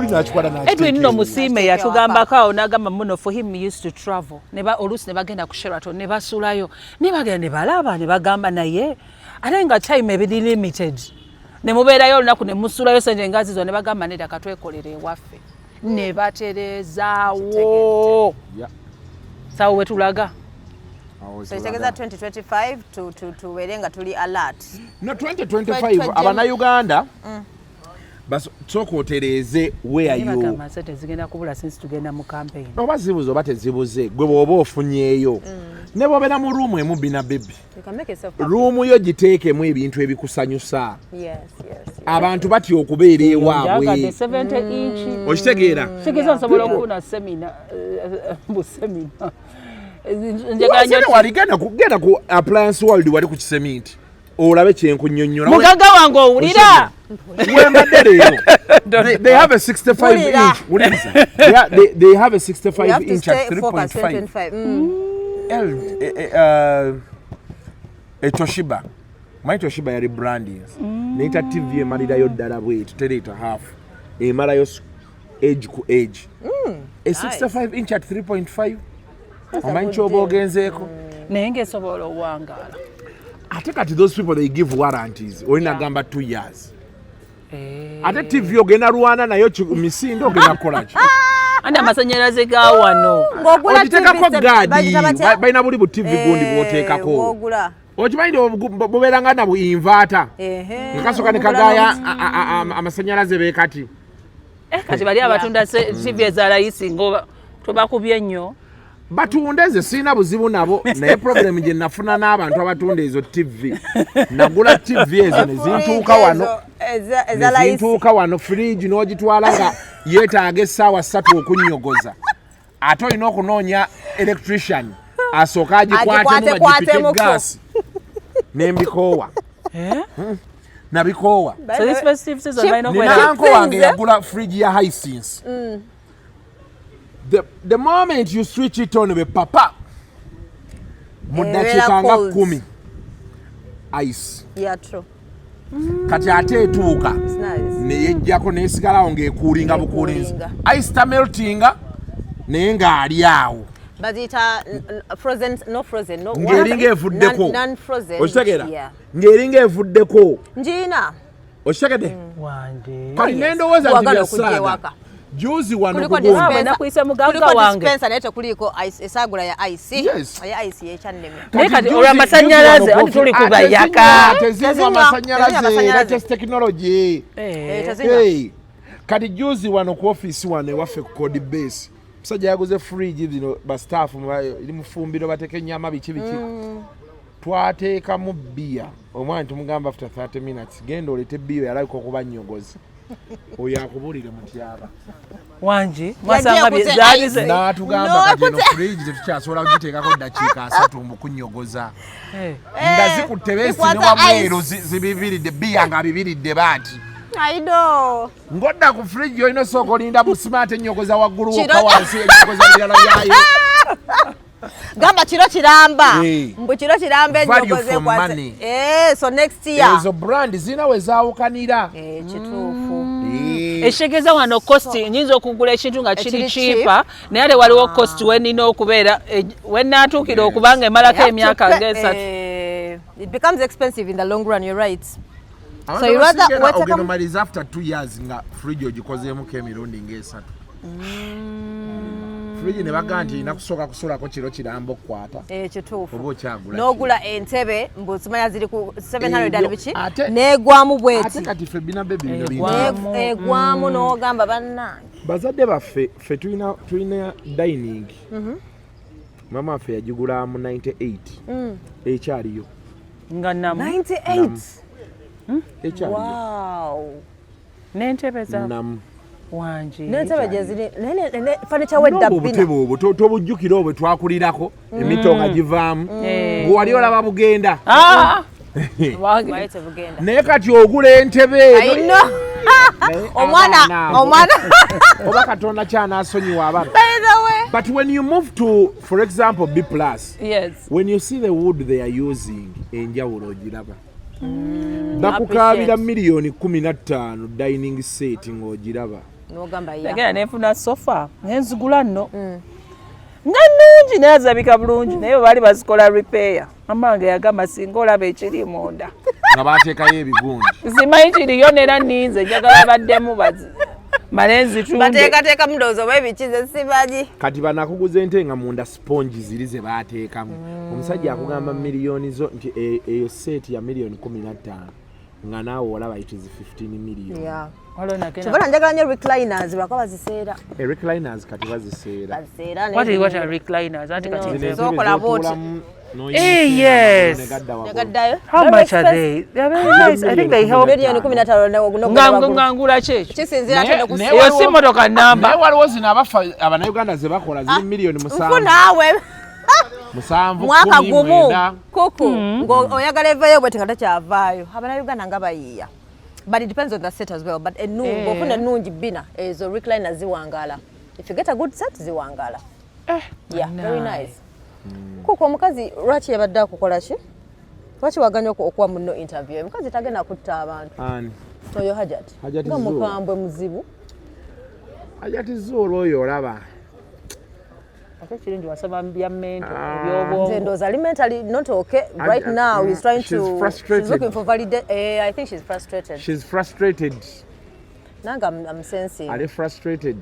oli nakikwata nakiteeka. Edwin no Musime yatugambako awo n'agamba muno for him used to travel. Oluusi ne bagenda ku Sheraton ne basulayo ne bagenda ne balaba ne bagamba naye ate nga time ebiri limited. Ne mubeerayo olunaku ne musulayo sente nga zizo ne bagamba nedda katwekolere ewaffe. Ne baterezaawo. Sawo wetulaga. So it's 2025 to werenga tuli alert. No 2025 abana Uganda. Bas soko otereze where you. Bagamba sente zigenda kubula since tugenda mu campaign. Oba zibuzo bate zibuze gwe bwoba ofunyeeyo. Ne bobera mu room emu bina baby. You can make yourself room yo giteekemu ebintu ebikusanyusa. Yes. Abantu bati okubeera ewaabwe. 70 inch. Okitegeera. Sikizo nsobola okufuna semina mu semina. Genda ku appliance world wali ku kisementi olabe kyenkunnyonnyola mugaga wange owulira wembadde leero they have a 65 inch they have a 65 inch at 3.5 Toshiba my Toshiba yali branding neita TV emalirayo ddala bwetu tereta half emalayo age ku age a 65 inch at 3.5 Omanchi obogenzeeko nenge sobola owangala ate kati those people they give warranties olina gamba 2 years ate TV ogenda Rwanda nayo misindo ogenda kolachi andi amasanyalaze ga wano ogitekako gaadi balina buli bu TV gundi bwoteekako okimanyi bobeera nga nabu inverter nkasoka ne kagaya amasanyalaze beekati kati bali abatunda TV ez'alayisi ngo tobakubye nnyo batunda ze sina buzibu nabo naye problem je nafuna n'abantu abatunda ezo TV nagula TV ezo nezintuuka wano fridge n'ogitwala nga yeetaaga essaawa 3 okunnyogoza ate olina okunoonya electrician asooka agikwatemu bagipike gaasi n'embikoowa nabikoowa nanko wange yagula fridge ya Hisense. The moment you switch it on with papa mudakiika nga 10 ice true kati ate etuuka neyejjako nesigalawo ng'ekuulinga bukuulinzi ice tameltinga naye ng'ali awo ng'eringa evuddeko okitegeera ng'eringa evuddeko njiina okitegedde kati nendowooza nti byasaaga juzi wano kugonda nakuyise muganga wange dispenser nete kuliko esagula ya ice ya ice yechanne kati olwa masanyalaze andi tuli kubayaka tezizwa masanyalaze latest technology kati juzi wano ku office wane waffe ku code base musajja yaguze fridge zino ba staff ili mufumbiro bateke nyama biki twateeka mu bia omwana tumugamba after 30 minutes genda olete bio yaliko kubannyogoza oyo akubulire mutyaba wanji mwasanga byalize natugamba kati no fridge tetukyasobola kugiteekako dakiika 3 mu kunnyogoza nga zikuttebesi ne wamweru zibibiridde bia nga bibiridde baati aido ngodda ku fridge olina sooka olinda mu smart ennyogoza waggulu wokka wansi ennyogoza birala byayo gamba kiro kiramba mbu kiro kiramba ennyogoze kwate so next year ezo brand zina we zaawukanira kituufu eshegeza wano cost nyinza okugula ekintu nga kiri cheaper naye ate waliwo cost wenina okubeera wennaatuukira okubanga emalako emyaka ng'esatu it becomes expensive in the long run, you're right. So you rather ogenomaliza after 2 years nga fridge ogikozeemuko emirundi ng'esatu fridge ne baga nti nakusooka kusulako kiro kirambo okukwata kituufu oba okyagula n'ogula entebe mbuzimanya ziri ku 700 biki n'egwamu bweti ate kati ffe bina bebi egwamu n'ogamba bannange bazadde baffe ffe tulina dining mama waffe yagigula mu 98 ekyaliyo nga namu 98 ekyaliyo wow n'entebe za namu wanji n'entebe gye ziri furniture wedda bina obwo tobujjukira obwe twakulirako emito nga givaamu bwewali olaba bugenda naye kati ogula entebe omwana oba katonda kyanaasonyiwa abana but when you move to for example B+, yes, when you see the wood they are using enjawulo ogiraba bakukaabira miliyoni 15 dining set ng'ogiraba N'ogamba ya. Nagenda nefuna sofa nenzigula nno. Nga nnungi naye azabika bulungi naye baali bazikola repair. Mamange yagamba singa olaba ekiri munda. Nga baateekayo ebigundi. Simanyi kiriyo nera nninze njagala baddemu malenzi tunde. Bateekateeka mudoozi oba ebikize simanyi. Kati banakuguza ente nga munda sponge ziri ze baateekamu. Omusajja akugamba miliyoni zo nti eyo seeti ya miliyoni 15 nga naawe olaba it is 15 million. Yeah. Chobora njagala nnyo recliners bakaba baziseera. Recliners kati baziseera. What are recliners? Anti kati zokola boti. Yes. How much are they? They're very nice. I think they help. Ngangula chechi. Kisinzira tena kusiba. Yo si motoka namba. Naye waliwo zino abannayuganda ze bakola ziri miliyoni 7. Nfunaawe. 7 mwaka gumu kuku ng'oyagala eveeyo bwe tekatakyavaayo abannayuganda nga bayiiya. But it depends on the set as well. But ofuna ennungi bina ezo recliner ziwangala. If you get a good set ziwangala. Yeah, very nice. Kuko omukazi lwaki yabadde akukola ki? Lwaki waganya okuwa muno interview? Omukazi tagenda kutta abantu. Ani? Oyo Hajati. Nga mukambwe muzibu. Hajati Zulu oyo olaba. Ate kirungi wasaba bya mento ebyobwongo. Nze ndooza ali mentally not okay right now. He's trying to. She's looking for validation. I think she's frustrated. She's frustrated. Nanga I'm sensing. Are you frustrated?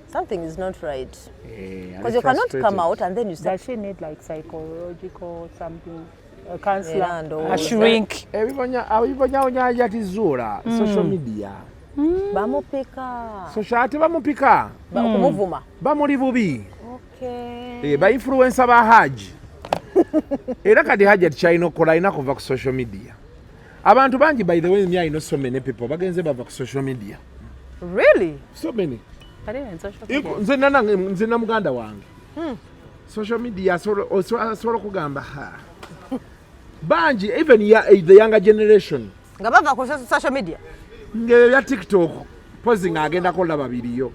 Something is not right. Because you cannot come out and then you start. Does she need like psychological something? A counselor? A shrink? Ebibonya Hajati Zula social media. Bamupika. Social ate bamupika. Bakumuvuma. Bamuli bubi. Okay. Ba influencer ba Haji. Era kati Hajati kyalina okukola ina kuva ku social media. Abantu bangi by the way I know so many people bagenze bava ku social media. Really? So many. Nze na muganda wange. Social media solo kugamba banji even the younger generation. Nga bava ku social media. Ngebe ya TikTok posting agenda kola babiriyo.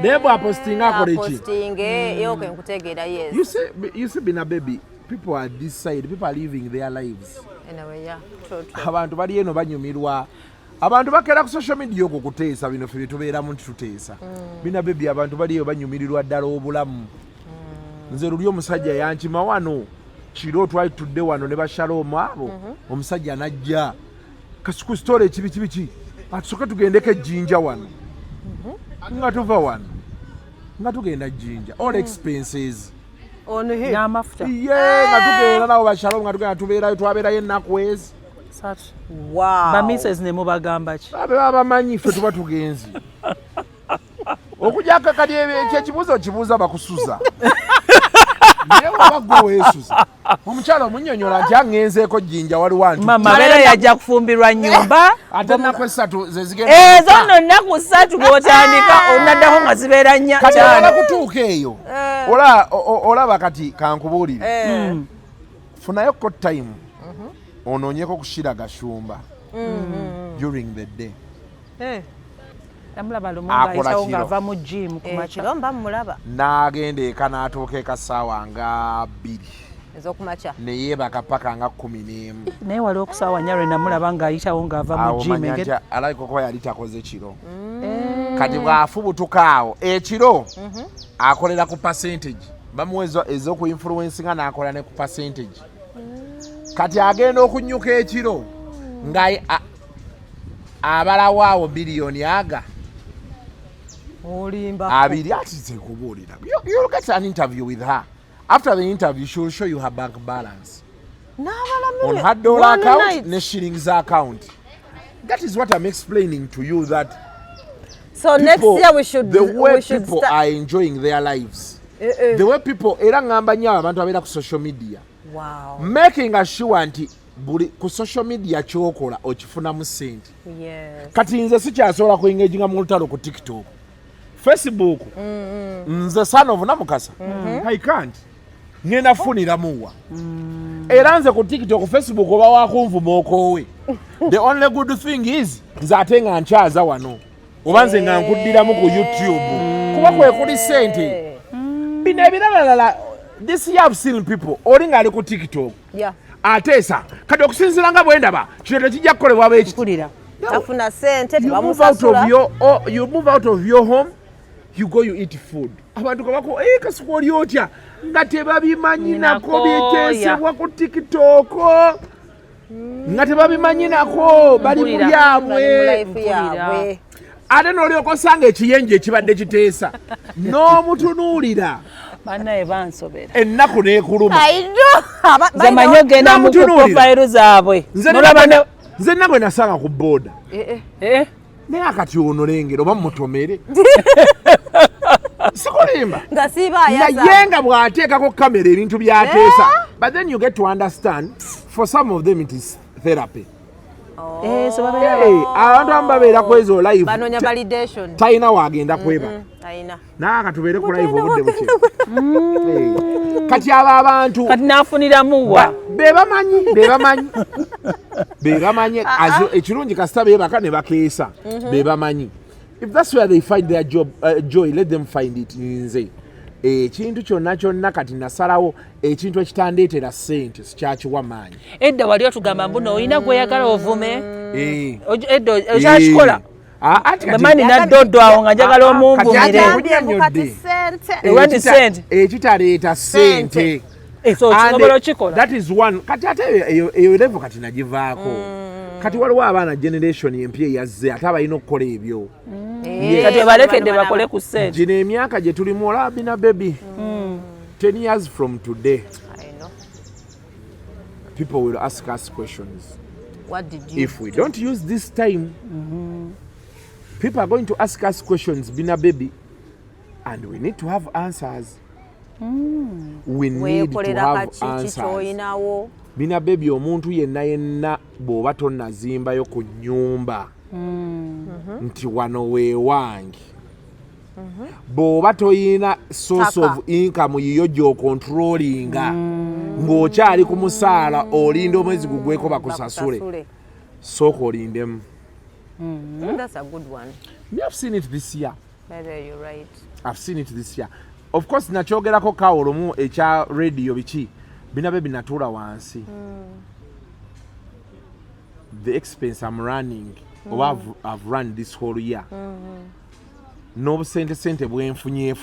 Nebo posting akole chi. Posting yoke nkutegeera yes. You see Bina baby, people are this side, people are living their lives. Anyway, yeah. True. Abantu bali eno banyumirwa. Abantu bakera ku social media okukuteesa bino fye tubeera mu tuteesa. Bina baby abantu bali banyumirirwa ddala obulamu. Nze luli omusajja yankima wano. Kiro twali tudde wano ne bashalom abo. Omusajja anajja. Kasuku story kibi. Atusoka tugendeke Jinja wano. Nga tuva wano. Nga tugenda Jinja. All expenses. On here. N'amafuta. Yeah, nga tugenda nawo bashalom nga tugenda tubeerayo twabeerayo ennaku ezi. Wow. Ba Mrs. ne mubagamba ki? Abamanyi ffe tuba tugenzi. Okujja kati ekibuuzo kibuuza bakusuza. Naye wabagwa weesuza. Omukyala omunnyonnyola nti aŋŋenzeeko Jinja waliwo antu. Mama beera yajja kufumbirwa nnyumba. Ate ennaku 3 ze zigenda. Ezo nno nnaku 3 bw'otandika onaddako nga zibeera nnya. Kati olala kutuuka eyo. Olaba kati kankubuulire. Funayo ko time. Onoonyeko kushira gashumba. During the day. Namulaba Lumumba ayitawo ng'ava mu gym ku makya. Kiromba mulaba. N'agenda eka n'atuuka ekasaawa nga 2. Ez'okumakya. Ne yeebaka paka nga 11. Naye wali okusaawa Nyarwe namulaba ng'ayitawo ng'ava mu gym. Awo manya alabika kuba yali takoze kiro. Kati bw'afubutuka awo ekiro akolera ku percentage. Bamuweza ez'oku influencinga n'akola ne ku percentage. Kati agenda okunnyuka ekiro nga abalawo awo biliyoni aga. Olimba. Abiri atize kubuulira. You'll get an interview with her. After the interview, she will show you her bank balance. On her dollar account, ne shillings account. That is what I'm explaining to you that. So people, next year we should. The way people are enjoying their lives. The way people era ngamba nnyo abantu abeera ku social media. Wow. Making sure nti buli ku social media kyokola okifunamu ssente. Yes. Kati nze sikyasobola kuengaginga mu lutalo ku TikTok. Facebook. Nze son of Namukasa. I can't. Ngenda funira muwa. Era nze ku TikTok, Facebook oba wakunvuma okoowe. The only good thing is nze ate nga nkyaza wano. Oba nze nga nkuddiramu ku YouTube. Kuba kwe kuli ssente. Bino ebirala this year I've seen people olinga ali ku TikTok. Yeah. Atesa kati okusinzira nga bwe ndaba kino tekijja kukolebwa b'ekitulira. tafuna sente you move out of your home, you go you eat food. Abantu kabako Kasuku oli otya nga tebabimanyi nako byeteesebwa ku TikTok. Nga tebabimanyi nako bali mu byabwe. Ate n'olyoka osanga ekiyenje ekibadde kiteesa n'omutunuulira bannaye bansobera ennaku n'ekuluma zamanyi ogenda mu profile zaabwe nze nagwe nasanga ku booda naye akati ono lengera oba mutomere sikulimba naye nga bw'ateekako kamera ebintu byateesa but then you get to understand for some of them it is therapy. Abantu ababeera ku ezo live talina waagenda kweba naye akatubeere ku live obudde buke kati abo abantu kati naafuniramuwa bebamanyi ekirungi kasita beebaka ne bakeesa bebamanyi. If that's where they find their joy, let them find it. Nze ekintu kyonna kati nasalawo ekintu ekitandeetera ssente sikyakiwa maanyi. Edda wali otugamba mbuno olina gweyagala ovume edda okyakikola bamani naddoddo awo nga njagala omunvumire ekitaleeta ssente osobola okikola. That is one. Kati ate eyo level kati nagivaako kati waliwo abaana generation empya yazze ate abalina okukola ebyo kati balekedde bakole ku ssente. Gino emyaka gye tulimu olaba Bina baby 10 years from today people will ask us questions. What did you if we don't use this time people are going to ask us questions, Bina baby, and we need to have answers. We need to have answers. Bina baby omuntu yenna bw'oba tonnazimbayo ku nnyumba nti wano weewange bw'oba toyina source of income yiyo gy'okontrolinga ng'okyali ku musaala olinda omwezi gugweko bakusasule sooka olindemu. That's a good one. I've seen it this year. Maybe you're right. I've seen it this year. Of course nakyogerako kawolomu ekya radio biki Bina baby natuula wansi. The expense I'm running or I've run this whole year. N'obusente bwenfunye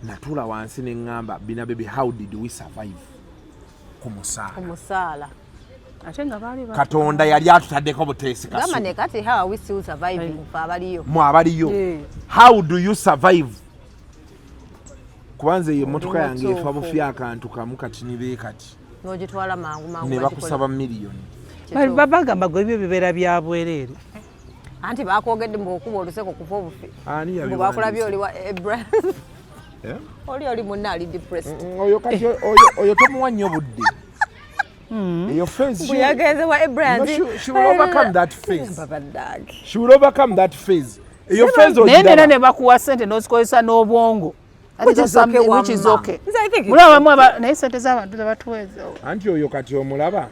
natuula wansi ne ngamba Bina baby, how did we survive ku musaala? Katonda yali atutaddeko buteesi kati how are we still surviving abaliyo mu abaliyo how do you survive? Kubanze ye motoka yange efa bufi akantu kamu kati nibe kati n'ogitwala mangu ne bakusaba miliyoni bagamba gwe ebyo bibeera bya bwereere anti bakwogedde mbuokuba oluseko kufa obufi ani bakulabye oli wa Abraham oli munna ali depressed oyo kati oyo tomuwa nnyo budde. Your face, she will overcome that phase. She will overcome that phase. Your face will be ne bakuwa sente n'ozikozesa n'obwongo. Which is okay. Mulaba naye sente z'abantu zabatuweza. Anti oyo kati omulaba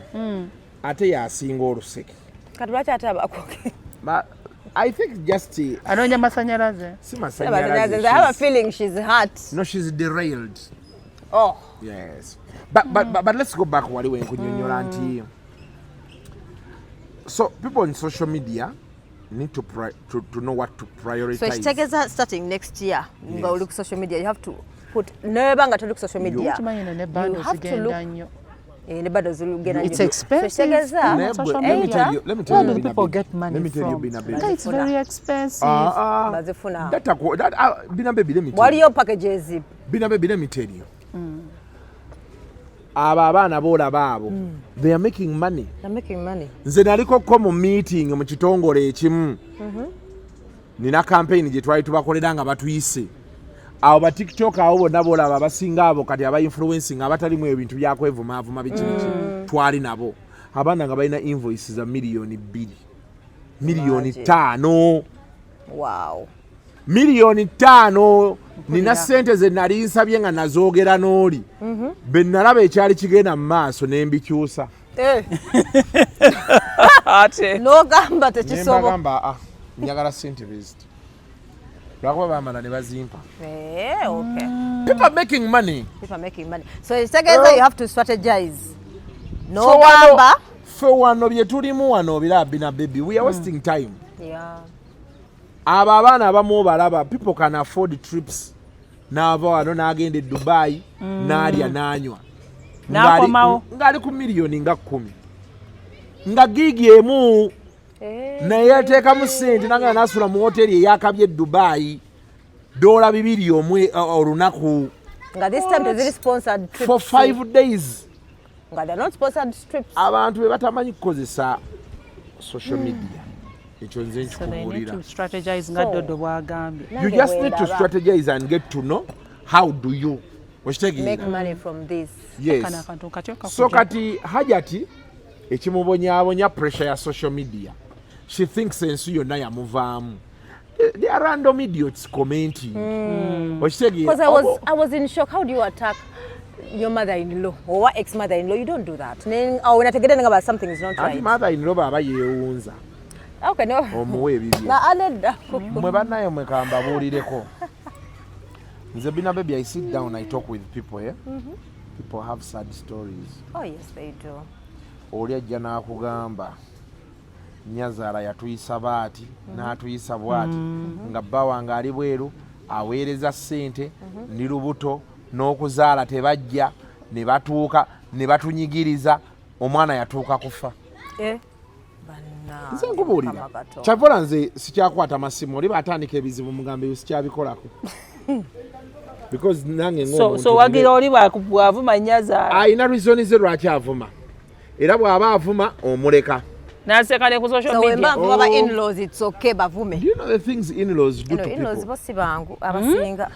ate yasinga oluseke. Kati lwaki ate abakoke? I think just anoonya masanyalaze. Si masanyalaze. I have a feeling she's hurt. No, she's derailed. Oh. Yes. But let's go back wali wenkunyonyola nti. So people on social media need to know what to prioritize. So Kitegeza starting next year, yes. Go look social media. You have to put nebanga to look social media. You have to look. It's expensive. So let me tell you, people get money let me tell from. You, Bina baby. It's very expensive. That Bina baby, let me tell you. What are your packages? Bina baby, let me tell you. Abaana boolaba abo they are making money. They're making money. Nze naliko ko mu meeting mu kitongole ekimu nina campaign gye twali tubakolera nga batuyise abo ba TikTok abo bonna boolaba abasinga abo kati aba influencing abatalimu ebintu byakwevumaavuma biki twali nabo abaana nga balina invoice za miliyoni 2 miliyoni 5. Wow. Miliyoni 5 nina sente ze nali nsabye nga nazoogera n'oli be nalaba ekyali kigenda mu maaso ne mbikyusa ate n'ogamba tekisoboka ngamba njagala sente beziti lwakuba bamala ne bazimpa. Okay. People are making money. So together you have to strategize. N'ogamba ffe wano bye tulimu wano Bina baby, we are wasting time. Abo abaana abamu balaba, people can afford trips. N'ava wano n'agenda e Dubai n'alya n'anywa. Ngali ku miliyoni nga 10. Nga gigi emu naye ateekamu ssente n'agenda n'asula mu hoteri eyakabye Dubai $200 olunaku. Nga this time teziri sponsored trips for 5 days. Nga they're not sponsored trips. Abantu batamanyi kukozesa social media. So they need to strategize nga Dodo bwagambye. You just need to strategize and get to know how do you make money from this. Yes. So kati Hajati ekimubonyaabonya pressure ya social media. She thinks ensi yonna yamuvaamu. They are random idiots commenting. Because I was in shock. How do you attack your mother-in-law or ex-mother-in-law? You don't do that. When I get about something is not right. Mother-in-law baba yeewunza. Okay, no. Omuwe ebibye. Na aleda. Mwe bannaye mwe kambabuulireko. Nze Bina baby, I sit down, I talk with people, eh? People have sad stories. Oh yes, they do. Oli ajja n'akugamba Nyazaala yatuyisa baati n'atuyisa bwati nga bba wange ali bweru aweereza ssente ni lubuto n'okuzaala tebajja ne batuuka ne batunyigiriza omwana yatuuka kufa. Nze nkubuulira kyavola nze sikyakwata masimu oli baatandika ebizibu mugambe sikyabikolako. Because nange so wagira oli bwavuma Nyazaala ayina reason ze lwaki avuma era bw'aba avuma omuleka. Naseka ne ku social media. So when in-laws it's okay bavume. Do you know the things in-laws do to people? In-laws bosi bangu abasinga.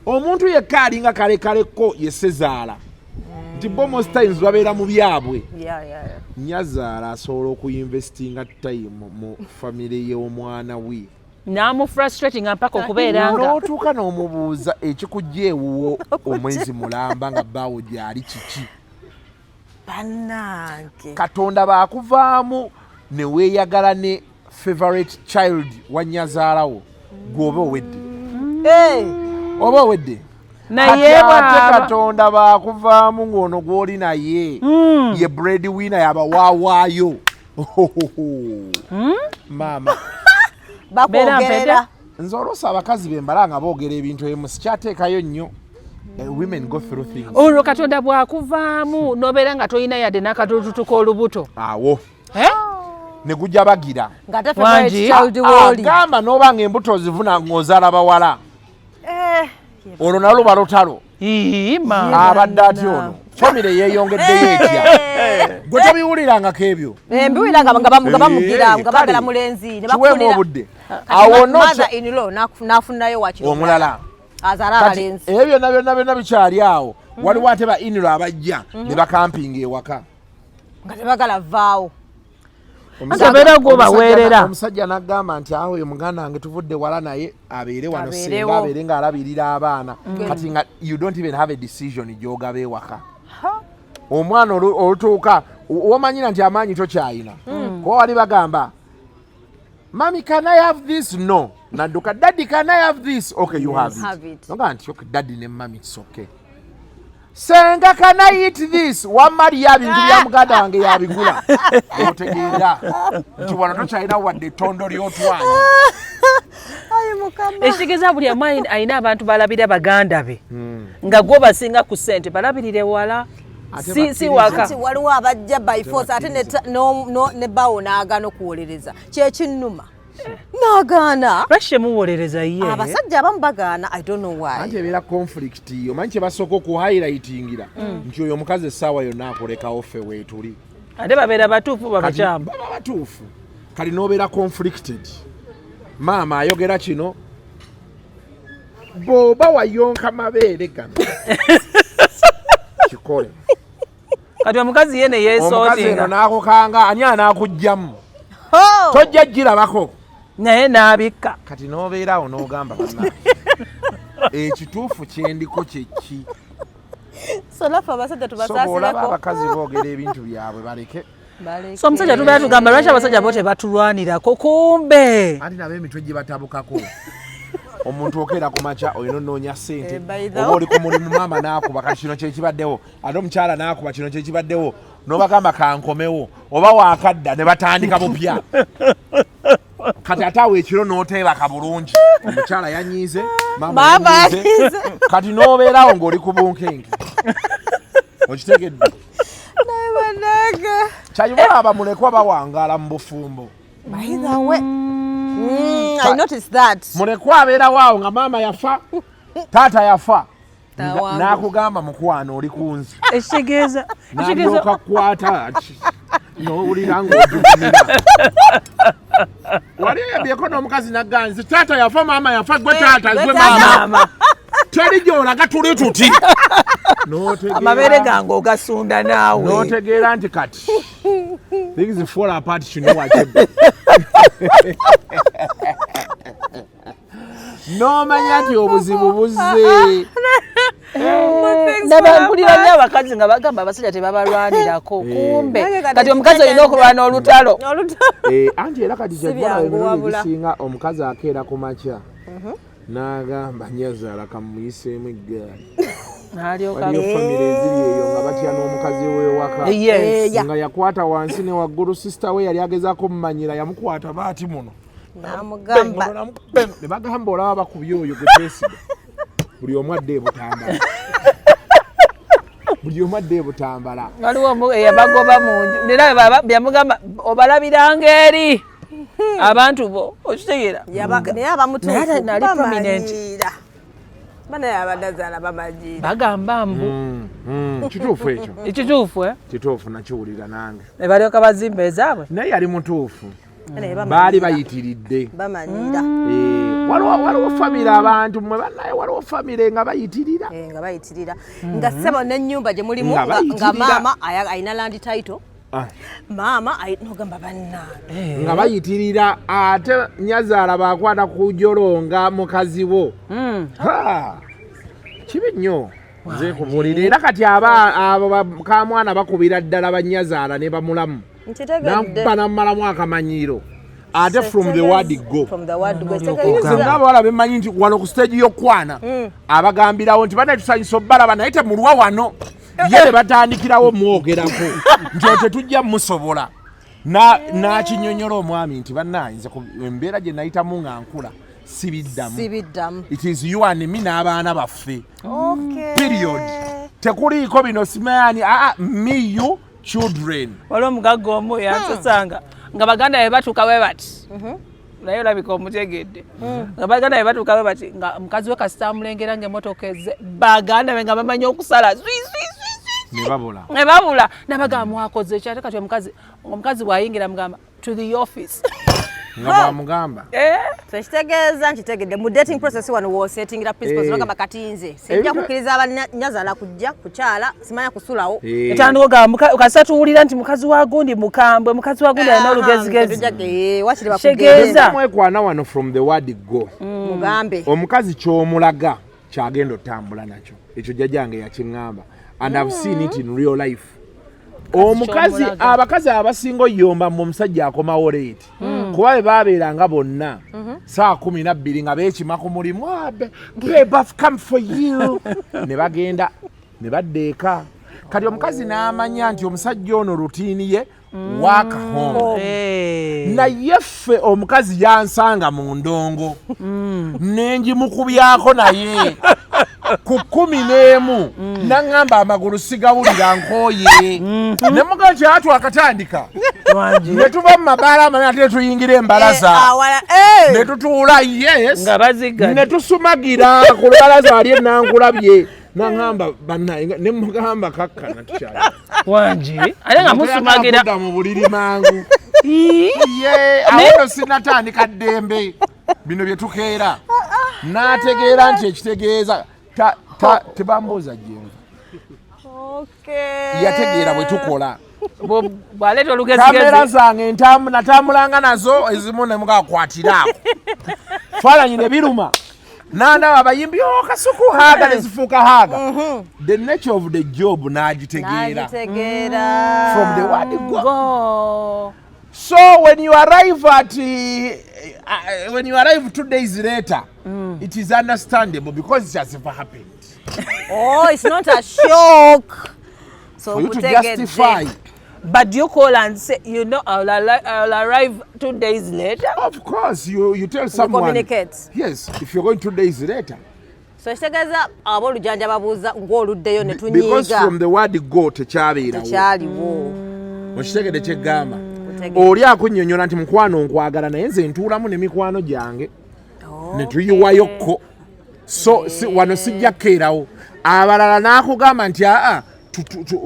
Omuntu yekka alinga kalekaleko ye Sezaala. Nti most times babeera mu byabwe. Nyazaala asobola okuyinvestinga time mu family y'omwana we. Namu frustrating mpaka okubeeranga. N'otuuka n'omubuuza ekikujja ewuwo omwezi mulamba nga bbaawo gyali kiki. Banange. Katonda baakuvaamu ne weeyagala ne favorite child wa Nyazaalawo gwoba owedde. Oba owedde. Naye ate Katonda baakuvaamu ng'ono gw'oli naye ye breadwinner yabawaawaayo. Maama. Bakwogerera. Nze oluusi abakazi be mbala nga boogera ebintu ebimu sikyateekayo nnyo. Women go through things. Olwo Katonda bwakuvaamu n'obeera nga toyina yadde n'akatututuka olubuto. Awo. Ne gujja bagira. Ng'ate favorite child w'oli. Agamba n'oba ng'embuto ozivuna ng'ozaala bawala. Olwo nalwo balutalo. Abadde ati ono. Family yeeyongeddeyo etya. Gwe tobiwulirangako ebyo. Mbiwuliranga nga bamugira nga bagala mulenzi ne bakufunira. Kiweemu obudde. Awo mother-in-law n'afunayo wakiro. Omulala. Azaala abalenzi. Ebyo byonna bikyali awo. Waliwo ate ba in-law abajja ne bakampinga ewaka. Nga tebagala vaawo. Abeera gwobaweerera. Omusajja n'agamba nti awo oyo muganda wange tuvudde wala naye abeere wano singa abeere ng'alabirira abaana. Kati nga you don't even have a decision gy'ogaba ewaka. Omwana olutuuka wamanyira nti amaanyi tokyayina. Kuba wali bagamba Mommy, can I have this? No. Naduka, Daddy, can I have this? Okay, you have it. No, okay, Daddy and Mommy, it's okay. Senga, can I eat this? One Maria bintu bya muganda wange yabigula. Otegeera. Nti wano tokyalina wadde ettondo ly'otwala. Ekitegeeza buli amaanyi alina abantu balabira baganda be. Nga gwo basinga ku ssente balabirire wala. Si waka. Waliwo abajja by force ate ne bawo n'agaana okuwolereza. Kyekinnuma. N'agaana. Lwaki muwolereza ye? Abasajja abamu bagaana, I don't know why. Anti ebeera conflict yo. Manyi kye basooka okuhighlightingira. Nti oyo omukazi essaawa yonna akolekawo ffe weetuli. Ate babeera batuufu babakyamu. Baba batuufu. Kali n'obeera conflicted. Maama ayogera kino. Bw'oba wayonka mabeere gano. Kikole. Kati omukazi ye ne yeesootinga. Omukazi eno n'akukanga ani anaakugjamu. Tojja girabako. Naye n'abikka. Kati n'obeerawo n'ogamba bannange. Ekituufu kyendiko kyeki. So nafe abasajja tubasaasireko. So olaba abakazi boogera ebintu byabwe baleke. So omusajja tubeera tugamba lwaki abasajja bo tebatulwanirako kumbe. Anti nabo emitwe gye batabukako. omuntu okeera ku makya olina onoonya ssente oba oli ku mulimu maama n'akuba kati kino kyekibaddewo ate omukyala n'akuba kino kyekibaddewo n'obagamba kankomewo oba waakadda ne batandika bupya kati ate awo ekiro n'oteebaka bulungi omukyala yanyiize maama yanyiize kati n'obeerawo ng'oli ku bunkenke okitegedde kyayubola abamulekwa bawangaala mu bufumbo I noticed that. Mulekwa abeerawo awo nga maama yafa taata yafa n'akugamba mukwano oli kunzi ekitegeeza n'alyoka kukwata n'owulira ng'odumira wali ebyeko n'omukazi n'agganzi taata yafa maama yafa gwe taata gwe maama teri gy'olaga tuli tuti amabeere gange ogasunda naawe n'otegeera nti kati things fall apart kino wakebe n'omanya nti obuzibu buzze nabampulira nnyo abakazi nga bagamba abasajja tebabalwanirako kumbe kati omukazi olina okulwana olutalo anti era kati kyebona bisinga omukazi akeera ku makya n'agamba nyazaala kamuyiseemu eggaali waliyo famire eziri eyo nga batya n'omukazi w'ewaka nga yakwata wansi ne waggulu sisita we yali agezaako mumanyira yamukwata baati muno ne bagamba olaba bakubye oyo gwe twesiga buli omu adde ebutambala buli omu adde ebutambala waliwo eyabagoba mu nju era byamugamba obalabiranga eri abantu bo okitegeera naye abamutuufu nali prominent bana yabadazaala bamajiira bagamba mbu kituufu ekyo ekituufu kituufu nakiwulira nange ne balyoka bazimba ezaabwe naye yali mutuufu baali bayitiridde bamanyiira waliwo famire abantu mwe bannaye waliwo famire nga bayitirira nga ssebo n'ennyumba gye mulimu nga maama alina land title maama nogamba bannange nga bayitirira ate nyazaala bakwata ku jolonga mukazi wo kibi nnyo nze kubulira era kati abo kamwana bakubira ddala banyazaala ne bamulamu nammalamu akamanyiiro ate from the word go singa abawala bemanyi nti wano ku stage y'okwana abagambirawo nti banatusanyusa obbalaba naye temulwa wano ye ne batandikirawo mwogerako nti ote tujja musobola n'akinyonyola omwami nti bannayinza embeera gye nayitamu nga nkula sibiddamu it is you and me n'abaana baffe period tekuliiko bino simayani me you children waliwo omugagga omu yansasanga nga baganda be batuuka bwe bati naye olabika omutegedde nga baganda be batuuka bwe bati nga mukazi we kasita amulengera ng'emmotoka ezze baganda be nga bamanyi okusala ne babula nabagamba mwakoze ki ate kati omukazi bw'ayingira mugamba to the office nga bwamugamba tekitegeeza nkitegedde mu dating process wano woosetingira principles nogamba kati nze sijja kukkiriza abanyazaala kujja kukyala simanya kusulawo etandika ogamba kasita tuwulira nti mukazi wa gundi mukambwe mukazi wa gundi alina olugezigezi tegeeza mwekwana wano from the word go mugambe omukazi ky'omulaga kyagenda otambula nakyo ekyo jjajjange yakiŋŋamba and I've seen it in real life omukazi abakazi abasinga oyomba mu omusajja akomawo leeti kuba be baabeeranga bonna saa 12 nga beekima ku mulimu babe I've come for you ne bagenda ne badda eka kati omukazi n'amanya nti omusajja ono rutiini ye work home naye ffe omukazi yansanga mu ndongo nenjimukubyako naye ku 11 naŋŋamba amagulu sigawulira nkooye ne muga nti atu akatandika ne tuva mu mabaala amanene ate tuyingira embalaza ne tutuula yes ne tusumagira ku lubalaza wali enankulabye naŋŋamba bannaye ne mugamba kakkana tukyali wangi ate nga musumagira mu buliri mangu awo sinatandika ddembe bino bye tukeera n'ategeera nti ekitegeeza tebambuuza jenva yategeera bwe tukola bwaleeta olugezigezi kamera zange natambulanga nazo ezimu ne mugakwatiraako falanyi ne biruma nandaba abayimbi Kasuku haaga ne zifuuka haaga the nature of the job n'agitegeera from the word go So when you arrive 2 days later, it is understandable because it has never happened. Oh, it's not a shock. So for you to justify. But you call and say, you know, I'll arrive 2 days later? Of course, you tell someone. Communicate. Yes, if you're going 2 days later. So kitegeeza aboolujjanja babuuza ng'oluddeyo ne tunyiiga. Because from the word go tekyaliwo. Okitegedde kye ggamba. Oli akunnyonnyola nti mukwano nkwagala naye nze ntuulamu ne mikwano gyange. Ne tuyiwayokko. So wano sijja kkeerawo. Abalala n'akugamba nti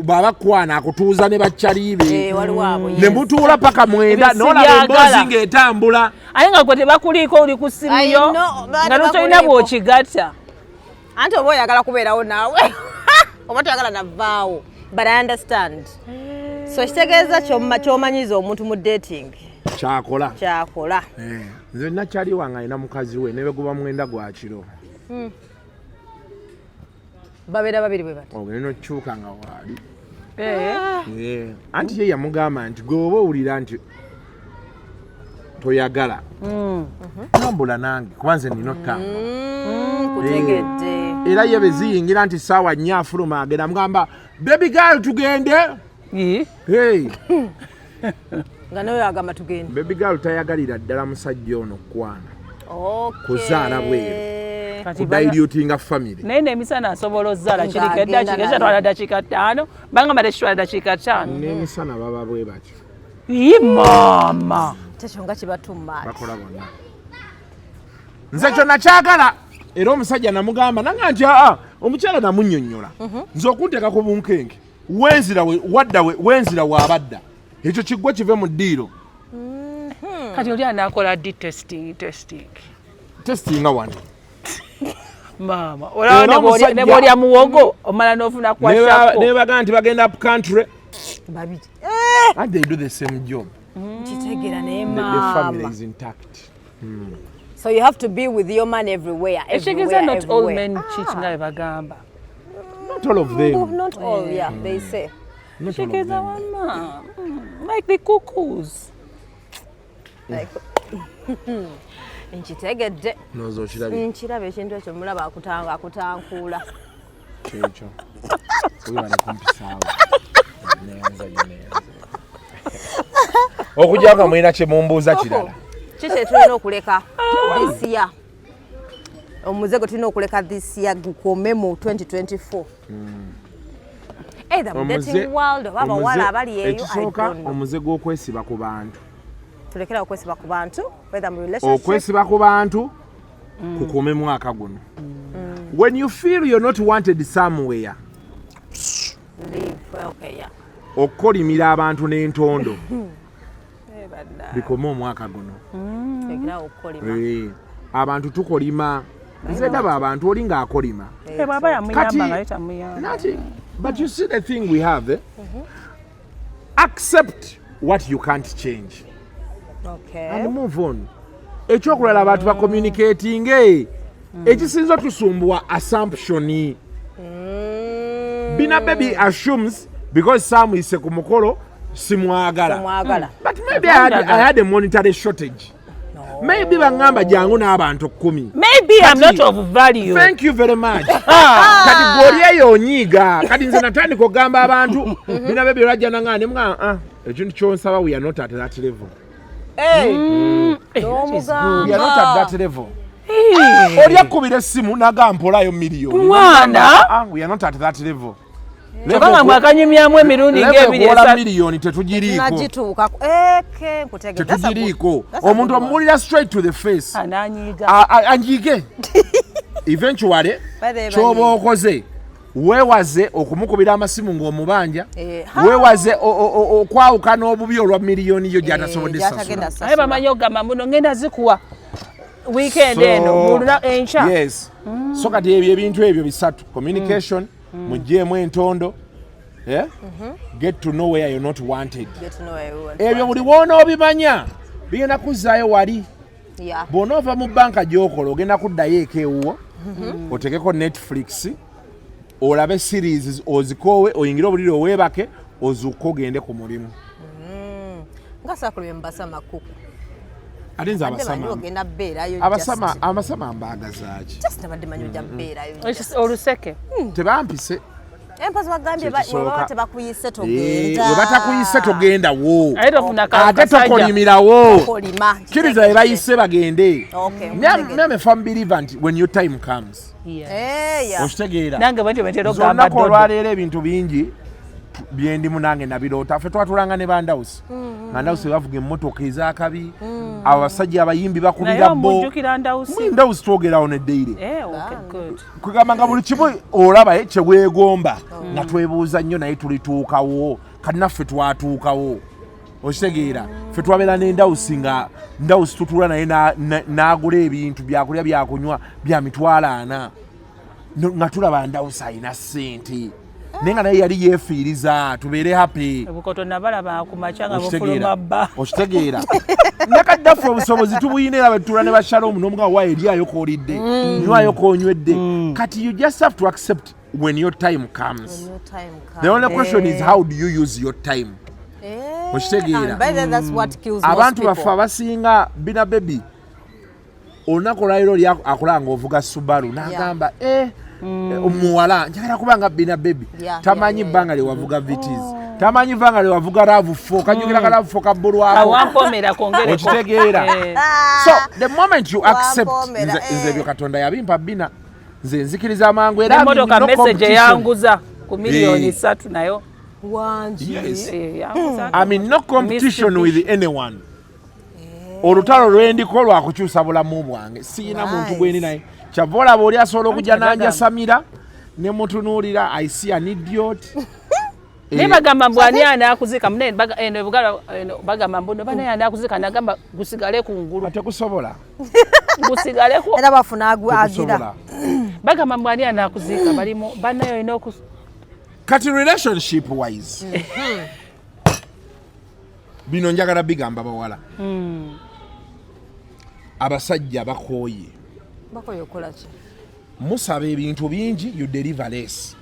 baba kwana akutuuza ne bakyaliibe. Ne mutuula paka mwenda n'olaba emboozi ng'etambula. Aye nga gwe tebakuliiko oli ku ssimu yo nga tolina bw'okigatta. Anti oba oyagala kubeerawo naawe oba toyagala navaawo. But I understand. So kitegeeza ky'omanyiza omuntu mu dating. Kyakola. Nze nakyali wange alina mukazi we ne beguba mwenda gwa kiro. Babeera babiri bwe bati. Ogenda okyuka nga waali. Anti ye yamugamba nti gwe oba owulira nti toyagala. Tambula nange kuba nze nina ottamba. Kutegedde. Era ye beziyingira nti ssaawa 4 afuluma agenda amugamba baby girl tugende. Nga nawe agamba tugende. Baby girl tayagalira ddala musajja ono kwana. Kuzaala bweru. Kudailutinga family. Naye n'emisana asobola ozzaala kiriko eddakiika ekyatwala dakiika 5 bangamba tekitwala dakiika 5. N'emisana baba bwe batyo. Maama. Tekyo nga kibatuma. Bakola bonna. Nze kyonna kyagala era omusajja namugamba nanga nti omukyala namunnyonnyola. Nze okunteeka ku bunkenke. Wenzira wabadda. Ekyo kiggwa kive mu ddiiro. Kati oli anaakola ddi testing. Testing nga wano. Maama, olaba ne bw'olya muwogo omala n'ofuna kwa shako. Ne bagamba nti bagenda up country. Babiri. And they do the same job. Kitegeera naye The family is intact. So you have to be with your man everywhere. Ekitegeeza not all men cheat nga bagamba. Not all of them. Not all, yeah, they say. Ekitegeeza wama. Like the cuckoos. Nkitegedde. Nozo kirabye. Nkiraba ekintu ekyo mulaba akutankuula. Kyekyo. Kuba ne kumpisaawo. Neyanza. Okujjako mwina kye mumbuuza kirala. Kiki tulina okuleka this year? Omuzego tulina okuleka this year gukome mu 2024. Either mu dating world oba abawala abali eyo. Ekisooka omuzego okwesiba ku bantu. Tulekera okwesiba ku bantu, whether mu relationship. Okwesiba ku bantu kukome mwaka guno. When you feel you're not wanted somewhere, leave. Okay, yeah. Okolimira abantu n'entondo. Bikome omwaka guno. Tekera okolima. Abantu tukolima. Nze ndaba abantu oli ng'akolima. Baba yamuyamba nga yetamuyamba. Nothing. But you see the thing we have, accept what you can't change. Okay. And move on. Ekyokulala abantu ba communicating ekisinza tusumbuwa assumption. Bina baby assumes because Sam is ku mukolo simwagala. But maybe I had a monetary shortage. No. Maybe bangamba jangu n'abantu 10. Maybe I'm not of value. Thank you very much. Kati goli eyo onyiga. Kati nze natandika okugamba abantu bina baby rajja nangane mga ekintu kyonsaba we are not at that level. Hey. We are not at that level. Oli akubira essimu nagampolayo miliyoni. Mwana. We are not at that level. Kama mwakanyumyamu emirundi ng'ebiri esatu miliyoni tetugiriiko. Nagituuka. Nkutegeka. Tetugiriiko. Omuntu omulira straight to the face. Ananyiga. Anjige. Eventually kyoba okoze weewaze okumukubira amasimu ng'omubanja. Weewaze okwawuka n'obubi olwa miliyoni yo gy'atasobodde sasula. Naye bamanyi ogamba muno ngenda zikuwa weekend eno muluna enkya. Yes. So kati ebyo ebintu ebyo bisatu. Communication. Mujjemu entondo. Get to know where you're not wanted. Ebyo buli wona obimanya bigenda kuzzaayo wali. Bw'onoova mu banka gy'okola ogenda kuddayo eka ewuwo otekeko Netflix olabe series ozikoowe oyingire obuliri oweebake ozuuke ogende ku mulimu. Ngasakulwe mbasama kuku. Alinza abasama. Ogenda beerayo. Amasama mbagazaaki. Just nabadde manyi ojja beerayo. Oluseke. Tebampise. Empazi bagambye baba tebakuyise togenda. Bwe batakuyise togenda wo. Ate tokolimirawo. Kiriza bwe bayise bagende. Myame from believer nti when your time comes. Okitegeera. Nange bwe betero gamba ddoddo. Olwaleero ebintu bingi byendimu nange nabiroota. Ffe twatulanga ne bandawusi. Bandawusi bavuga emmotoka ez'akabi. Abasajja abayimbi bakubira bo. Ndawusi twogerawo ne ddeire. Kugamba nga buli kimu olaba kye weegomba nga twebuuza nnyo naye tulituukawo kati naffe twatuukawo okitegeera ffe twabeera n'endawusi nga ndawusi tutula naye n'agula ebintu byakulya byakunywa bya mitwalo 4 nga tulaba ndawusi alina ssente naye nga naye yali yeefiiriza tubeere happy okitegeera nakaddaffe obusobozi tubuyina era betula ne bashalomu n'omugawa wa eryayo koolidde nywayo koonywedde kati you just have to accept when your time comes. The only question is how do you use your time? Okitegeera abantu baffe abasinga Bino Baby olunaku olwaliro lya akulanga ovuga Subaru n'agamba omuwala njagala kubanga Bino Baby tamanyi bbanga lye wavuga Vitis tamanyi bbanga lye wavuga RAV4 kanyugira ka RAV4 kabbulwako okitegeera so the moment you accept nze byo Katonda yabimpa Bina nze nzikiriza amangu era emotoka message yanguza ku milioni 3 nayo yes. I mean no competition with anyone olutalo lwendiko lwakukyusa bulamu bwange siyina muntu gwendi naye kyavola bw'oli asobola okujja nanjasamira ne mutunuulira I see an idiot ne bagamba mbu ani anaakuzika munene bagamba mbu bani anaakuzika nagamba gusigale ku ngulu tekusobola gusigale ku era bafuna agira bagamba mbu ani anaakuzika balimu banayo ina kati relationship wise bino njagala bigamba bawala abasajja bakooye okola ki musaba ebintu bingi you deliver less.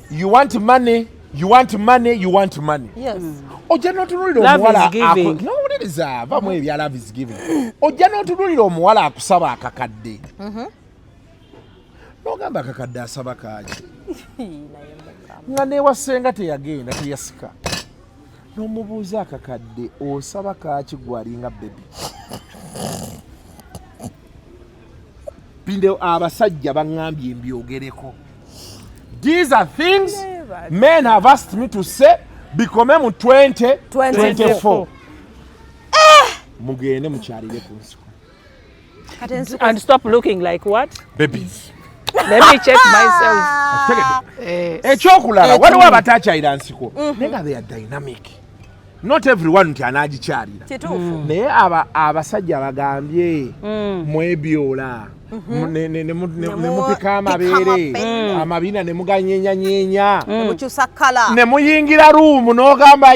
You want money. Yes. Ojja n'otunulira omuwala n'owuliriza vamu ebya love is giving. Ojja n'otunulira omuwala akusaba akakadde. N'ogamba akakadde asaba kaaki. Nga neewasenga teyagenda teyasika. N'omubuuza akakadde osaba kaaki gwalinga baby. Binde abasajja baŋŋambye mbyogereko. These are things men have asked me to say Bikome mu 2024. Mugende mukyalire ku nsiko. And stop looking like what? Babies. Let me check myself. Ekyokulala waliwo abatakyalira nsiko naye they are dynamic. Not everyone nti anaagikyalira. Naye abasajja bagambye mwebyola. Ne mupika amabeere amabina ne muganyeenya mukyusa kala ne muyingira ruumu n'ogamba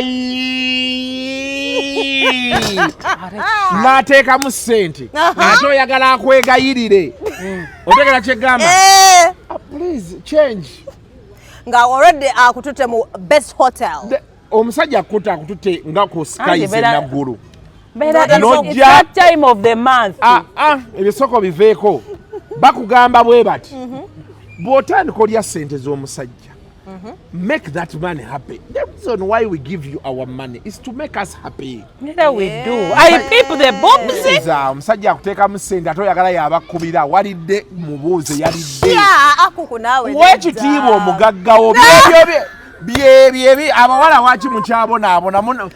n'ateekamu ssente ate oyagala akwegayirire otegera kyegamba please change nga already akututte mu best hotel omusajja akututte nga ku skies enaggulu It's time of the month. Ebisoko biveeko bakugamba bwe bati bw'otandika olya ssente z'omusajja make that money happy. The reason why we give you our money is to make us happy. Yeah, we do. I peep the boobs. Omusajja akuteekamu ssente ate oyagala yabakubira walidde mubuuze yalidde wekitiibwa omugaggawo byebi abawala waki mukyabonaabona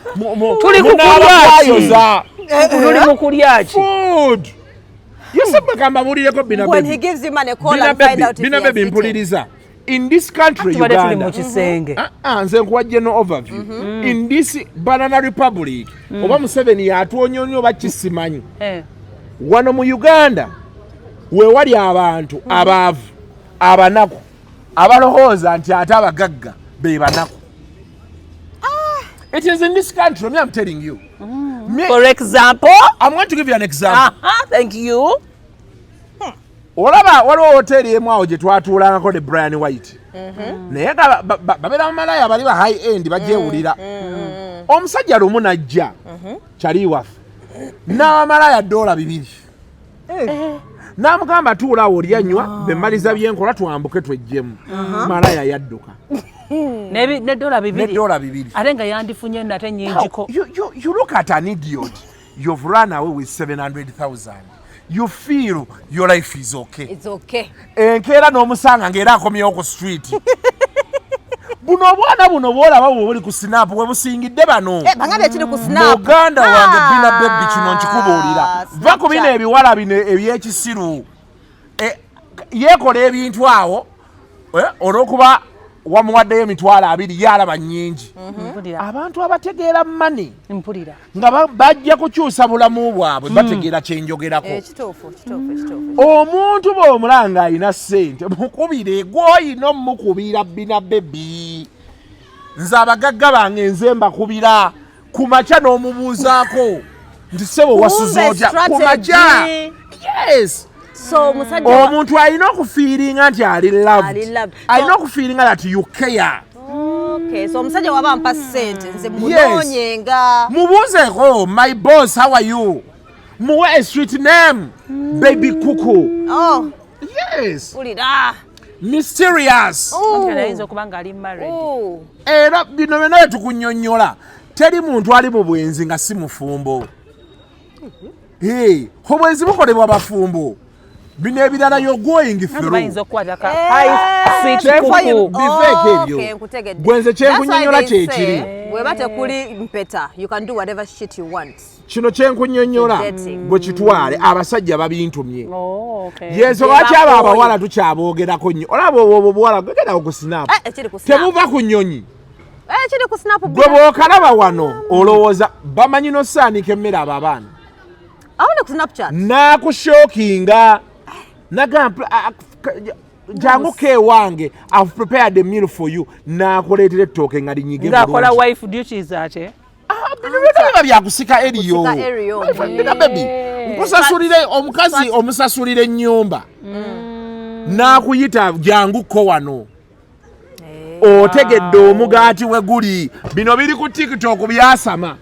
tuli kukulyayoza tuli mu kulyaki food yosebagamba bulireko Bino Baby mpuliriza in this country Uganda nze nkuwa general overview in this Banana Republic oba Museveni yatwonyonyo oba kisimanyi wano mu Uganda wewali abantu abaavu abanaku abalowooza nti ate abagagga bebanaku. It is in this country, I'm telling you. For example? I'm going to give you an example. Thank you. olaba waliwo hoteli emu awo gye twatuulangako ne Brian White naye nga babeera bamalaya bali ba high end bagyewulira omusajja lumu najja kyali waffe n'abamalaya $2 n'amugamba tuulaawo olyanywa bemmaliza byenkola twambuke twejjemu malaya yadduka ne $2 ate nga yandifunye nate nnyingiko. You look at an idiot. You've run away with 700,000. You feel your life is okay. It's okay. Enkeera n'omusanga ng'era akomyewo ku street. Buno obwana buno bw'olaba buli ku snap we busingidde bano. Bangabe kiri ku snap. Muganda wange Bina Baby kino nkikubuulira. Va ku bino ebiwala bino eby'ekisiru. Yeekola ebintu awo olw'okuba wamuwaddeyo emitwalo 2 yalaba nnyingi. Abantu abategeera mani nga bajja kukyusa bulamu bwabwe bategeera kyenjogerako. Omuntu bw'omulanga alina ssente mukubire gw'olina omukubira Bina Baby. Nze abagagga bange nze mbakubira ku makya n'omubuuzaako nti ssebo wasuza otya ku makya. Yes. So musajja omuntu alina okufiiringa nti ali loved. Alina okufiiringa that you care. Okay, so musajja waba mpa ssente nze munoonyenga. Mubuuzeeko my boss how are you? Muwe a street name. Baby Kuku. Oh. Yes. Ulira. Mysterious. Ayinza okuba nga ali married. Era bino byonna tukunnyonnyola teri muntu ali mu bwenzi nga si mufumbo. Obwenzi bukolebwa abafumbo. Bino ebirala you're going through. Bayinza okukwataka sweet kuku. Biveeko ebyo. Bwenze kyenkunnyonnyola kyekiri. Bweba tekuli mpeta, you can do whatever shit you want. Kino kyenkunnyonnyola bwe kitwale abasajja babintumye. Okay. Yeso lwaki abo abawala tukyaboogerako nnyo. Olaba obwo buwala genda ku snap. Tebuva ku nnyonyi. Kiri ku snap. Gwe bw'okalaba wano olowooza bamanyi n'osaanika emmere abo abaana. Awone ku Snapchat. Nakushookinga. Jangu ke wange, I've prepared a meal for you. Nakuleetera ettooke nga linyige bulungi. Ng'akola wife duties ate. Bino byakusika eriyo. Bina Baby. Nkusasulire omukazi omusasulire ennyumba. Nakuyita jangu ko wano. Otegedde omugaati we guli. Bino biri ku TikTok byasama.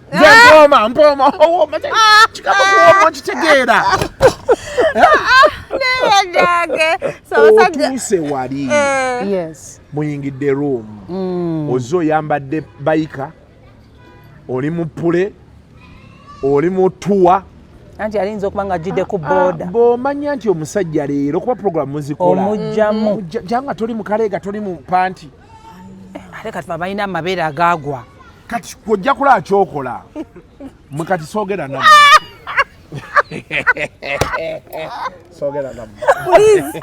Mpoma. Kikamukuwa kitegeera. Otuuse wali. Yes. Muyingidde room. Ozo yambadde bayika. Oli mu pule. Oli mu tuwa. Anti alinza okuba nga ajjidde ku booda. Bw'omanya nti omusajja leero kuba puroguramu zikola. Omujjamu. Janga toli mu kaleega toli mu panti. Ate kati balina amabeere agaagwa. Kati kojja kulaba kyokola. Mwe kati soogera nammwe. Soogera nammwe. Please.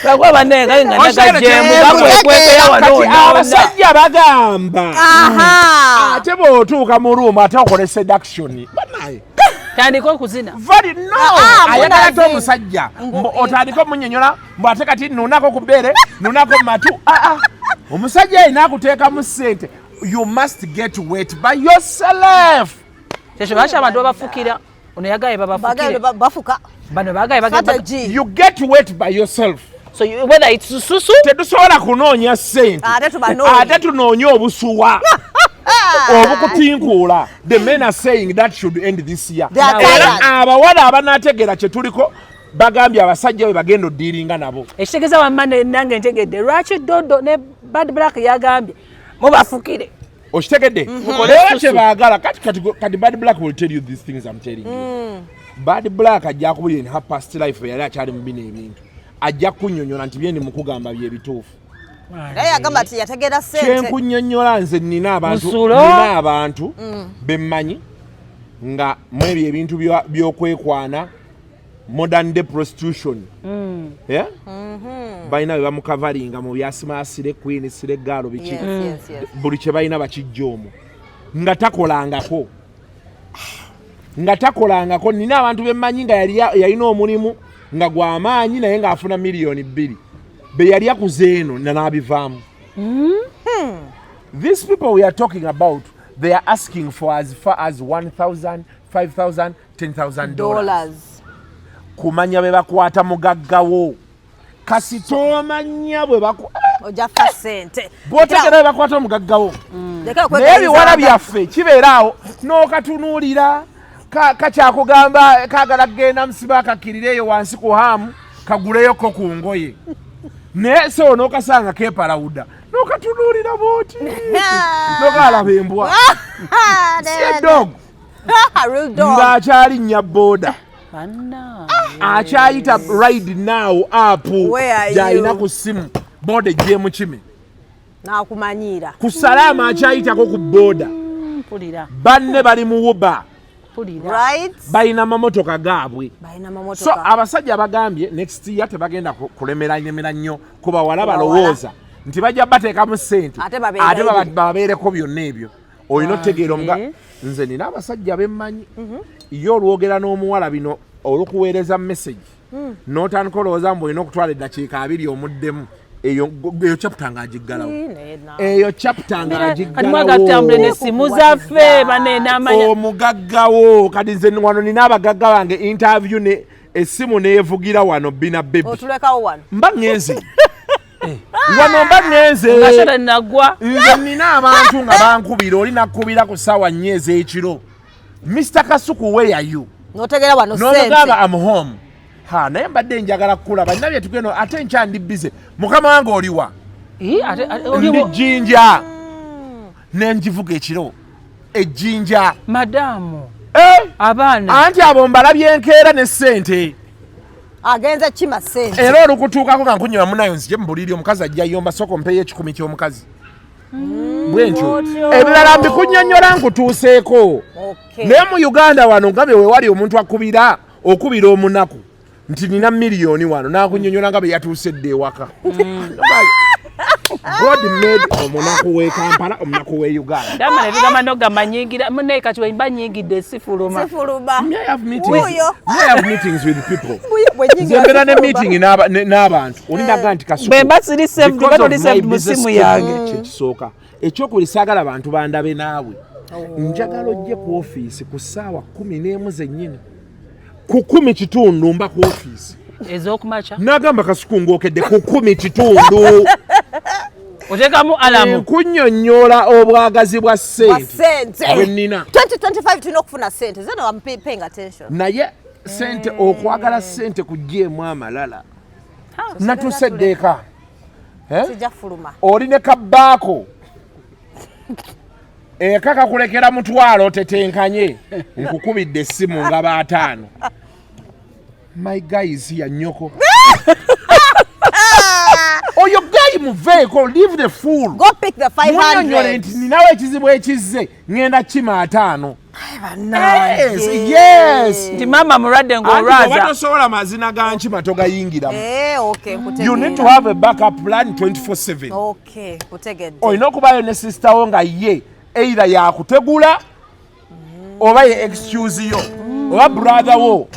Bagwa banne nga nagajjemu gakwekwekera wano. Abasajja bagamba. Ate bw'otuuka mu ruumu ate okola seduction. Banaye. Tandika okuzina. Ayagala ate omusajja. Otandika omunnyonnyola ate kati nunako ku bbeere nunako mu matu. Omusajja alina akuteekamu ssente. You must get wet by yourself. Kyekyo lwaki abantu babafukira ono yagaye babafukire. Bafuka. Bano bagaye bagenda. You get wet by yourself. So whether it's susu. Tetusobola kunoonya ssente. Ate tunoonya obusuwa. Obukutinkuula. The men are saying that should end this year. Abawala abanaategeera kye tuliko bagambye abasajja we bagenda oddiiringa nabo. Ekitegeeza wamma nange ntegedde lwaki Dodo ne Bad Black yagambye mubafukire. Okitegedde? Leero kye baagala kati Bad Black will tell you these things I'm telling you. Bad Black ajja kubulira in her past life yali akyali mu Bino Ebintu. Ajja kunnyonnyola nti byendi mukugamba bye bituufu. Naye yagamba ati yategeera ssente. Kyenkunnyonnyola nze nina abantu bemmanyi nga mu ebyo ebintu by'okwekwana modern day prostitution. Balina bwe bamukavalinga mu byasimaasire queen sire gaalo biki. Buli kye balina bakijja omwo nga takolangako. Nina abantu bemmanyi nga yalina omulimu nga gw'amaanyi naye ng'afuna miliyoni 2 be yali akuze eno n'abivaamu. These people we are talking about, they are asking for as far as $1,000, $5,000, $10,000. kumanya bwe bakwata mugaggawo kasitoomanya bwe ojafa sente bw'otegera bwe bakwata omugaggawo naye ebiwala byaffe kibeeraawo n'okatunuulira kakyakugamba kaagala kgenda musiba akakkirira eyo wansi ku hamu kaguleyoko ku ngoye naye so n'okasanga keepalawuda n'okatunuulira booti n'okalaba embwa si eddogo ng'akyalinnya booda akyayita ride now app gy'alina ku ssimu booda ejje mu kimi n'akumanyira ku salaama akyayitako ku booda banne bali mu wuba balina mamotoka gaabwe so abasajja bagambye next year tebagenda kulemeranyemera nnyo ku bawala balowooza nti bajja bateekamu ssente ate babeereko byonna ebyo olina otegeera omuga nze nina abasajja bemmanyi ye olwogera n'omuwala bino olukuweereza message n'otandika olowooza mbu olina okutwala eddakiika 2 omuddemu eyo chapter ng'agiggalawo eyo chapter ng'agiggalawo omugaggawo kati nze wano nina abagagga bange interview ne essimu neevugira wano bina bebi mba ŋŋenze wano mba ŋŋenze nze nina abantu nga bankubira oli nakkubira ku ssaawa 4 ez'ekiro Mr. Kasuku where are you n'omugamba am home naye mbadde njagala kukulaba nina bye tugeno ate nkya ndi bize mukama wange oliwa ndi jjinja nenjivuga ekiro ejjinja madamu abaana anti abo mbalabye enkeera ne ssente agenza kima ssente era olukutuukako nga nkunywa munayo nzije mu buliri omukazi ajja yomba soko mpeeyo 10 ky'omukazi bwe ntyo ebirala mbikunnyonnyola nkutuuseeko naye mu Uganda wano ngabye wewali omuntu okubira omunaku nti nina miliyoni wano nakunnyonnyola nga bwe yatuusedde ewaka God made omunaku w'e Kampala omunaku w'e Uganda damala ebigamba nogamanyingira munaye kati wemba nyingidde sifuluma may I have meetings with people nze mbeera ne meeting n'abantu olinaga nti Kasuku bemba siri saved batoli saved mu simu yange kyekisooka ekyokubiri saagala abantu bandabe naawe njagala ojje ku ofiisi ku ssaawa 11 zennyini ku 10 mba ku ofiisi ez'okumaca nagamba Kasuku ng'okedde ku 10 otekamu alamu kunnyonnyola obwagazi bwa ssente bwe nnina 2025 tulina okufuna ssente zeno I'm paying attention naye ssente okwagala ssente kugyemu amalala natusedde eka sijja fuluma oli ne kabbaako eka kakulekera mutwalo tetenkanye nkukubidde essimu nga ba5 my guy is here nyoko oyo guy muveeko leave the fool go pick the 500 nti ninawe ekizibu ekizze ngenda kima 5 yes nti mama mulwadde ng'olwaza tosobola mazina ga nkima togayingiramu you need to kutegedde have a backup plan 24/7 kutegedde olina okubayo ne sister wo nga ye either yakutegula oba ye excuse yo oba brother wo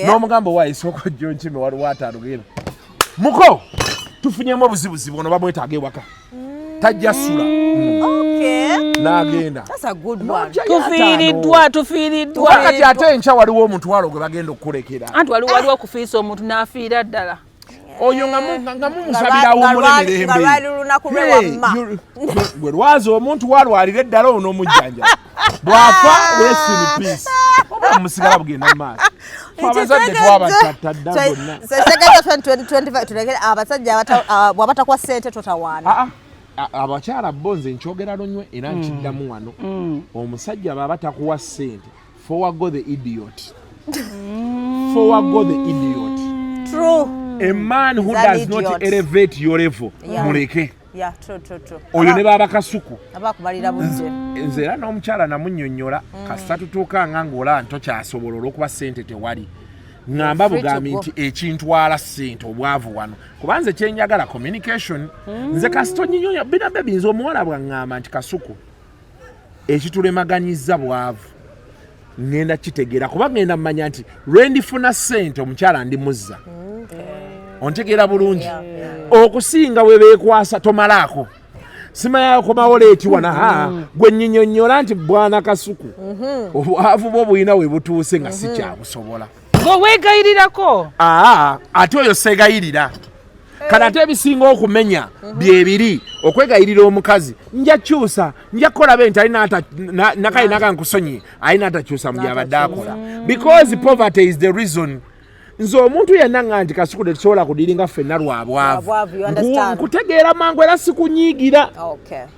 n'omugambo wayi sooka jjo nkime waliwo atalugenda muko tufunyemu obuzibuzibu ono bamwetaaga ewaka tajja sula n'agenda tufiiriddwa kati ate enkya waliwo omutwalo gwe bagenda okukulekera anti waliwo okufiisa omuntu n'afiira ddala oyo nga mumusabira awumulemirembe gwe lwaza omuntu walwalira eddala onoomujjanja bwafa rest in peace oba musigala bugenda mu maaso abazadde twabattatta dda gonna tulekere abasajja bw'abatakwa ssente totawaana abakyala bo nze nkyogera lunywe era nkiddamu wano omusajja baba takuwa ssente forward go the idiot true a man who does not elevate your level muleke oyo ne baba Kasuku abakubalira bunze nze era n'omukyala namunnyonnyola kasita tutuukanga ng'olaba ntokyasobola olw'okuba ssente tewali ngamba bugambi nti ekintwala ssente obwavu wano kuba nze kyenjagala communication nze kasita onyinyonya bina bebi nze omuwala bwaŋŋamba nti Kasuku ekitulemaganyizza bwavu ngenda kitegeera kuba ngenda mmanya nti lwe ndifuna ssente omukyala ndimuzza ontegeera bulungi okusinga we beekwasa tomalaako simayayo komawo leeti wana gwe nnyinnyonnyola nti bwana Kasuku obwavu bwo bulina we butuuse nga si kyabusobola weegayirirako ate oyo seegayirira kale ate ebisinga okumenya byebiri okwegayirira omukazi nja kyusa nja kukola benti alina nakayinaga nkusonyi alina atakyusa mu byabadde akola because poverty is the reason nze omuntu yenna nga nti Kasuku tetusobola kudiringa ffenna lwabwavu nkutegeera mangu era sikunyiigira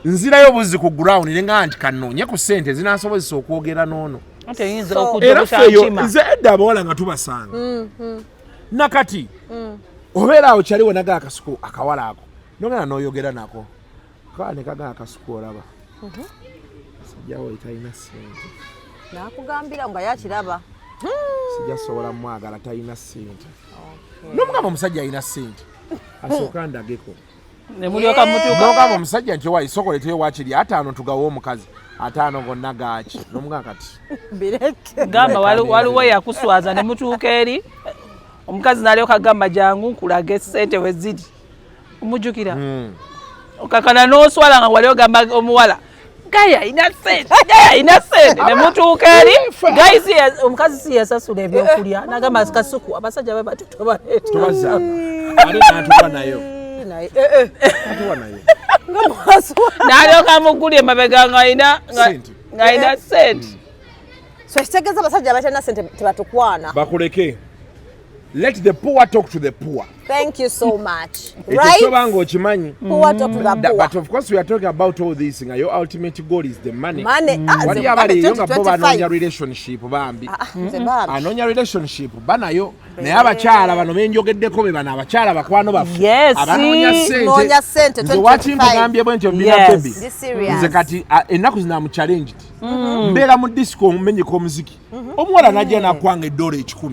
nzirayo buzzi ku ground nenga nti kanoonye ku ssente zinaasobozesa okwogera n'ono era ffeyo nze edda abawala nga tubasanga nakati obeera awo kyaliwo naga Kasuku akawala ako nogenda n'oyogera nako kale ne kaga Kasuku olaba sajjawo etalina ssente nakugambira nga yakiraba sijja sobola mwagala talina ssente n'omugamba omusajja alina ssente asooka ndageko nemulyoka mutuuka n'ogamba omusajja nti owa isoko leteyo wakiri 5 tugawa omukazi 5 gonna gaaki n'omugamba kati gamba waliwo yakuswaza ne mutuuka eri omukazi n'alyoka agamba jangu nkulaga essente we ziri omujjukira okakana n'oswala nga wali ogamba omuwala gaya ayina ssente ne mutuuka eri gayisi omukazi si yasasula ebyokulya n'agamba Kasuku abasajja be tubaza ali n'atuba nayo n'alyoka amugulya emabega ng'ayina ssente so kitegeeza abasajja abatalina ssente tebatukwana bakuleke. Let the poor talk to the poor. Thank you so much. Right? Poor talk to the poor. But of course we are talking about all these. Your ultimate goal is the money. Money. What do you have a relationship? Bambi. Anonya relationship. Banayo. Ne abakyala bano benjogeddeko be bana abakyala bakwano bafu. Yes. Abanonya sente 25. Nze wati mpagambye bwenti obina baby. This serious. Nze kati ennaku zina mu challenge. Mbeera mu disco mumenyeko omuziki. Omuwala najja nakwanga $10.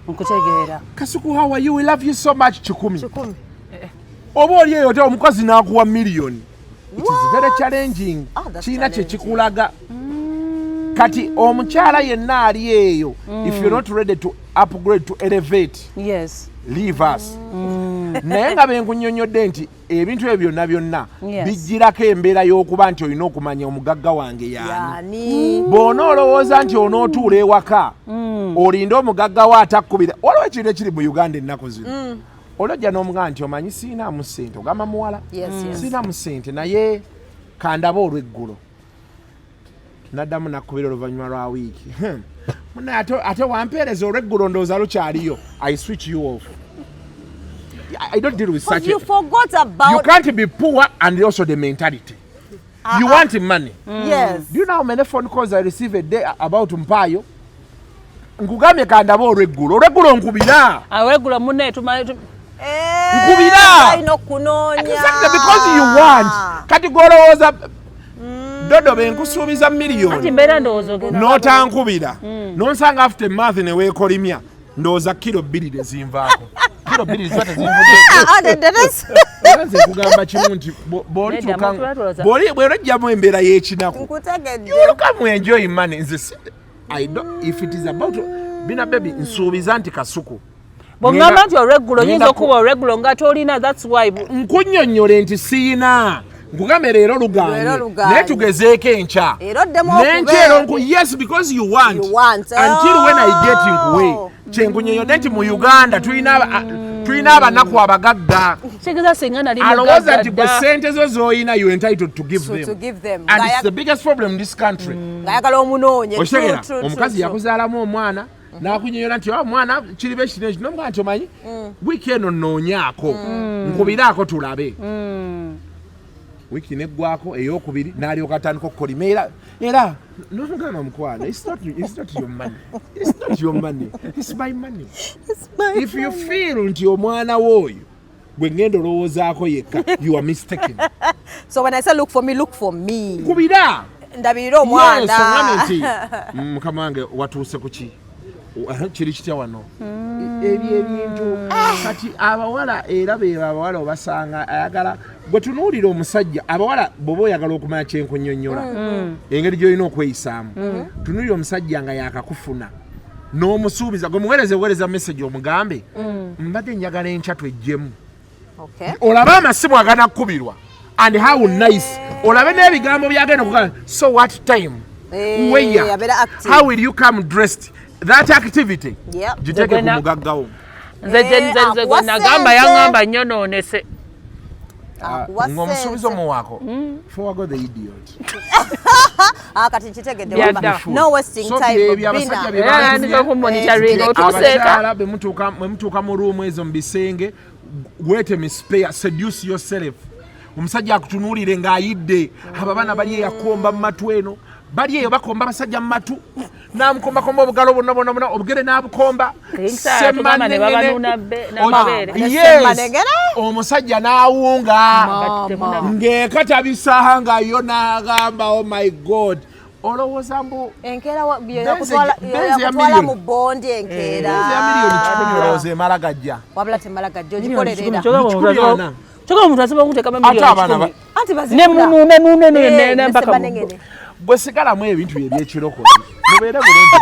Nkutegeera. Kasuku, how are you? We love you so much. Chikumi. Oba oli eyo te omukazi n'akuwa million. It is very challenging. Kiina kye kikulaga. Kati omukyala yenna ali eyo. If you're not ready to upgrade, to elevate, yes, leave us. Naye nga benkunnyonnyodde nti ebintu ebyo byonna byonna bijjirako embeera y'okuba nti olina okumanya omugagga wange yaani. Bw'ona olowooza nti onootuula ewaka olinde omugagga wa atakkubira waliwo ekintu ekiri mu Uganda ennaku zino olojja n'omugamba nti omanyi siinaamu ssente ogamba muwala siinaamu ssente naye kandaba olw'eggulo naddamu nakkubira oluvannyuma lwa wiiki ate wampeereza olw'eggulo ndowooza lukyaliyo I switch you off. I don't deal with such. You forgot about. You can't be poor and also the mentality. You want money. Yes. Do you know how many phone calls I receive a day about Mpayo? Nkugambye kandaba olw'eggulo nkubira. Olw'eggulo munne tumanyi nkubira. Ino kunonya. Exactly because you want. Kati golowooza dodo benkusuubiza million. Kati mbeera ndowooza ogenda. N'otankubira. N'onsanga after month ne weekolimya. Ndowooza kilo 2 tezinvaako. Kilo 2 ziba tezinvudde. Nze kugamba kimu nti bw'olejjamu embeera y'ekinaku. You come enjoy money. Nze if it is about Bina baby nsuubiza nti Kasuku. Bw'ongamba nti olw'eggulo oyinza okuba olw'eggulo nga tolina, that's why. Nkunnyonnyole nti siina. Nkugambye leero lugaanye. Naye tugezeeko enkya. N'enkyero yes because you want. Until when I get nkuwe. Kyenkunnyonnyodde nti mu Uganda tulina abanaku abagagga. Alowooza nti bwe ssente zo z'oyina you entitled to give them. And it's the biggest problem in this country. Ngayagala omunoonye. Okitegera omukazi yakuzaalamu omwana n'akunnyonnyola nti omwana kiriba ekino ekino n'omugamba nti omanyi wiiki eno nnoonyaako nkubiraako tulabe. Wiki neggwako ey'okubiri n'alyoka atandika okukolima era n'omugamba mukwano it's not your money. It's not your money. It's my money. If you feel nti omwana w'oyo gwe ngenda olowoozaako yekka you are mistaken. So when I say look for me. Nkubira. Ndabirira omwana. Yes, ongambye nti mukama wange watuuse ku ki? Kiri kitya wano? Ebintu kati abawala era be abawala obasanga ayagala gwe tunuulira omusajja abawala bw'oba oyagala okumanya kyenkunnyonnyola engeri gy'olina okweyisaamu tunuulira omusajja nga yakakufuna n'omusuubiza gwe muweereza message omugambe mbadde njagala enkya twejjemu olabe amasimu aganakkubirwa and how nice olabe n'ebigambo byagenda okugamba so what time where how will you come dressed. that activity Yep. giteke ku mugaggawo. Nze gwe nagamba yaŋŋamba nnyo noonese. Ng'omusuubiza omuwaako forward the idiot. Kati kitegedde wamba. No wasting time. Abakyala bwe mutuuka mu ruumu ezo mu bisenge weteme spare, seduce yourself. Omusajja akutunuulire ng'ayidde abaana bali yakomba mu matu eno bali eyo bakomba abasajja mu matu n'amukombakomba obugalo bonna obugere n'abukomba omusajja n'awunga ng'ekatabisaaha nga yo n'agamba oh my god olowooza mbu enkeera yakutwala mu bondi enkeera olowooza emala gajja wabula temala gajja ogikolerera Choka omuntu asobola okuteekamu miliyoni 10. bwe sigalamu ebintu ebyekirokole mubeere bulungi